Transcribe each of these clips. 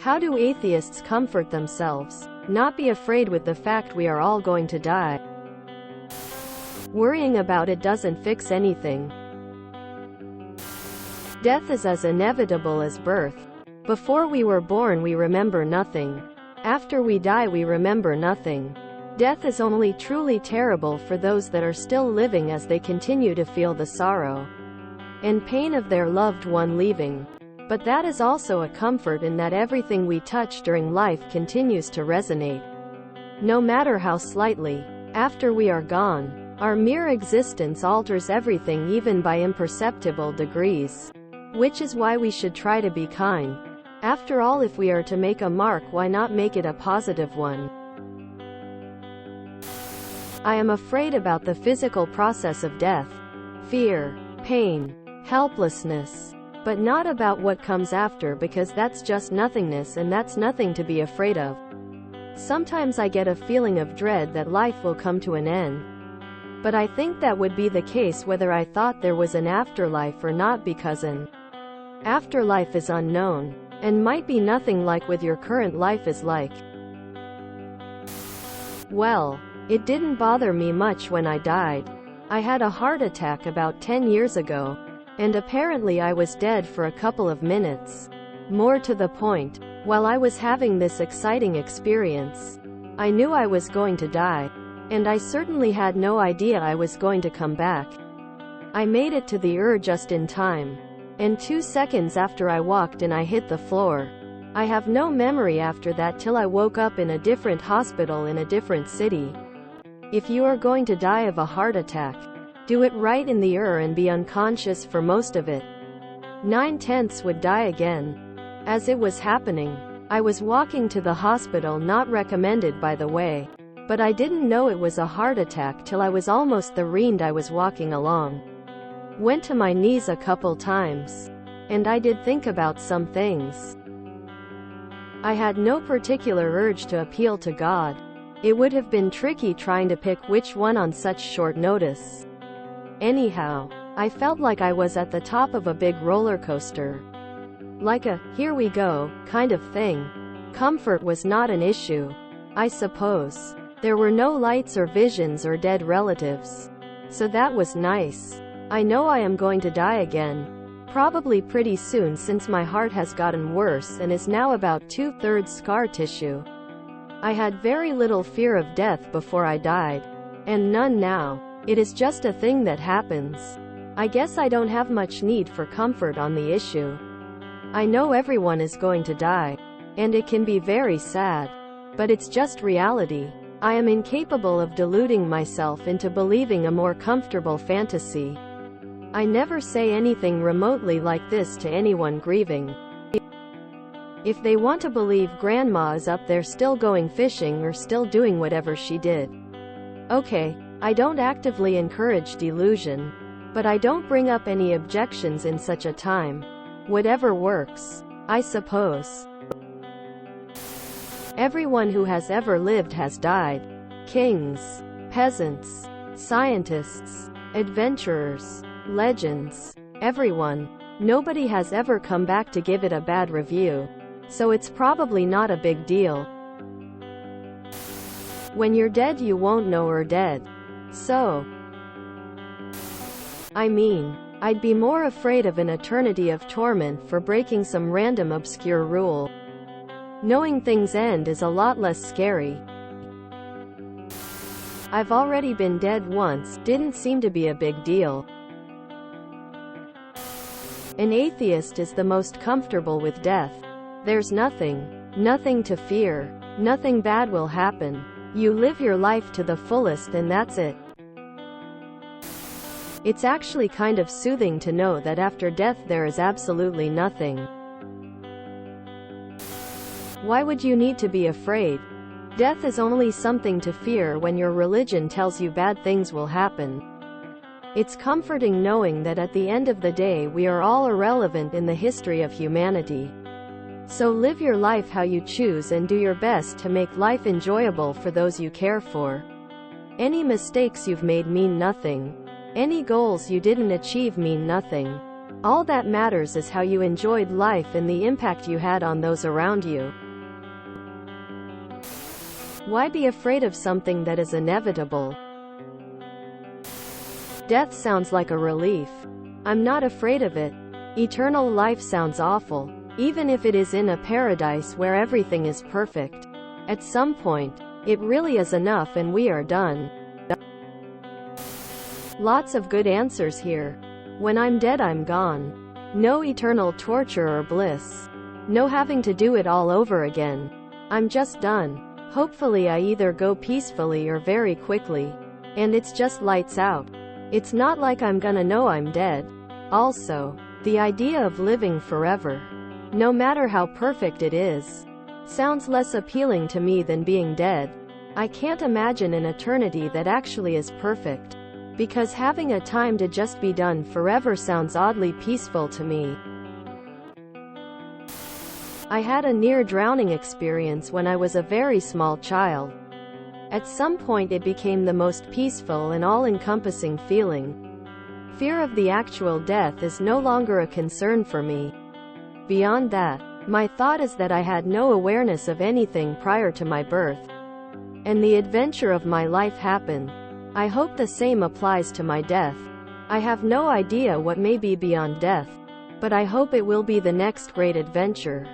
How do atheists comfort themselves? Not be afraid with the fact we are all going to die. Worrying about it doesn't fix anything. Death is as inevitable as birth. Before we were born we remember nothing. After we die we remember nothing. Death is only truly terrible for those that are still living, as they continue to feel the sorrow and pain of their loved one leaving. But that is also a comfort in that everything we touch during life continues to resonate, no matter how slightly. After we are gone, our mere existence alters everything, even by imperceptible degrees. Which is why we should try to be kind. After all, if we are to make a mark, why not make it a positive one? I am afraid about the physical process of death. Fear, pain, helplessness. But not about what comes after, because that's just nothingness, and that's nothing to be afraid of. Sometimes I get a feeling of dread that life will come to an end. But I think that would be the case whether I thought there was an afterlife or not, because an afterlife is unknown, and might be nothing like what your current life is like. Well, it didn't bother me much when I died. I had a heart attack about 10 years ago, and apparently I was dead for a couple of minutes. More to the point, while I was having this exciting experience, I knew I was going to die, and I certainly had no idea I was going to come back. I made it to the just in time, and 2 seconds after I walked in I hit the floor. I have no memory after that till I woke up in a different hospital in a different city. If you are going to die of a heart attack, do it right in the and be unconscious for most of it. 9/10 would die again. As it was happening, I was walking to the hospital, not recommended by the way, but I didn't know it was a heart attack till I was almost the end. I was walking along, went to my knees a couple times, and I did think about some things. I had no particular urge to appeal to God. It would have been tricky trying to pick which one on such short notice. Anyhow, I felt like I was at the top of a big roller coaster. Like a, here we go, kind of thing. Comfort was not an issue, I suppose. There were no lights or visions or dead relatives. So that was nice. I know I am going to die again. Probably pretty soon, since my heart has gotten worse and is now about 2/3 scar tissue. I had very little fear of death before I died, and none now. It is just a thing that happens. I guess I don't have much need for comfort on the issue. I know everyone is going to die, and it can be very sad. But it's just reality. I am incapable of deluding myself into believing a more comfortable fantasy. I never say anything remotely like this to anyone grieving. If they want to believe Grandma is up there still going fishing or still doing whatever she did, okay. I don't actively encourage delusion, but I don't bring up any objections in such a time. Whatever works, I suppose. Everyone who has ever lived has died. Kings, peasants, scientists, adventurers, legends. Everyone. Nobody has ever come back to give it a bad review. So it's probably not a big deal. When you're dead you won't know you're dead. So, I mean, I'd be more afraid of an eternity of torment for breaking some random obscure rule. Knowing things end is a lot less scary. I've already been dead once, didn't seem to be a big deal. An atheist is the most comfortable with death. There's nothing to fear. Nothing bad will happen. You live your life to the fullest and that's it. It's actually kind of soothing to know that after death there is absolutely nothing. Why would you need to be afraid? Death is only something to fear when your religion tells you bad things will happen. It's comforting knowing that at the end of the day we are all irrelevant in the history of humanity. So live your life how you choose and do your best to make life enjoyable for those you care for. Any mistakes you've made mean nothing. Any goals you didn't achieve mean nothing. All that matters is how you enjoyed life and the impact you had on those around you. Why be afraid of something that is inevitable? Death sounds like a relief. I'm not afraid of it. Eternal life sounds awful, even if it is in a paradise where everything is perfect. At some point, it really is enough and we are done. Lots of good answers here. When I'm dead, I'm gone. No eternal torture or bliss. No having to do it all over again. I'm just done. Hopefully I either go peacefully or very quickly. And it's just lights out. It's not like I'm gonna know I'm dead. Also, the idea of living forever, no matter how perfect it is, sounds less appealing to me than being dead. I can't imagine an eternity that actually is perfect, because having a time to just be done forever sounds oddly peaceful to me. I had a near-drowning experience when I was a very small child. At some point it became the most peaceful and all-encompassing feeling. Fear of the actual death is no longer a concern for me. Beyond that, my thought is that I had no awareness of anything prior to my birth. And the adventure of my life happened. I hope the same applies to my death. I have no idea what may be beyond death, but I hope it will be the next great adventure.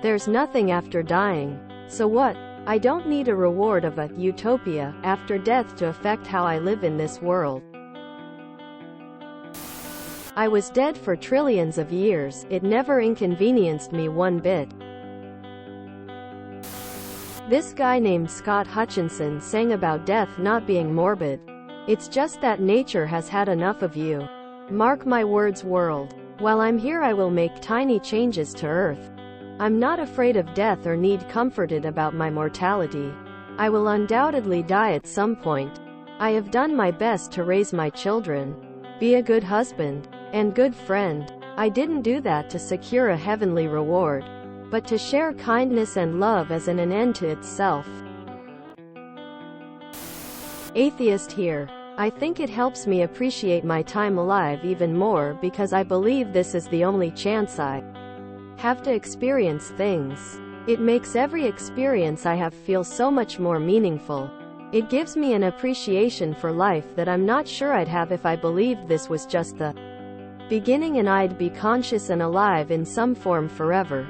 There's nothing after dying. So what? I don't need a reward of a utopia after death to affect how I live in this world. I was dead for trillions of years. It never inconvenienced me one bit. This guy named Scott Hutchinson sang about death not being morbid. It's just that nature has had enough of you. Mark my words, world. While I'm here, I will make tiny changes to Earth. I'm not afraid of death or need comforted about my mortality. I will undoubtedly die at some point. I have done my best to raise my children, be a good husband, and good friend. I didn't do that to secure a heavenly reward, but to share kindness and love as an end to itself. Atheist here. I think it helps me appreciate my time alive even more because I believe this is the only chance I have to experience things. It makes every experience I have feel so much more meaningful. It gives me an appreciation for life that I'm not sure I'd have if I believed this was just the beginning and I'd be conscious and alive in some form forever.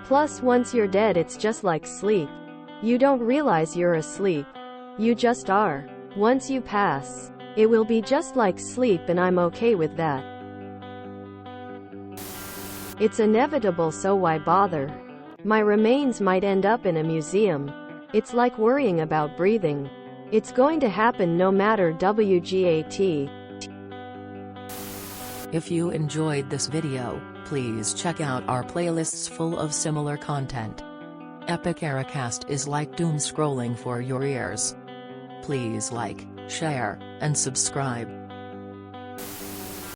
Plus, once you're dead, it's just like sleep. You don't realize you're asleep. You just are. Once you pass, it will be just like sleep, and I'm okay with that. It's inevitable, so why bother? My remains might end up in a museum. It's like worrying about breathing. It's going to happen no matter WGAT. If you enjoyed this video, please check out our playlists full of similar content. Epic Ericast is like doom scrolling for your ears. Please like, share, and subscribe.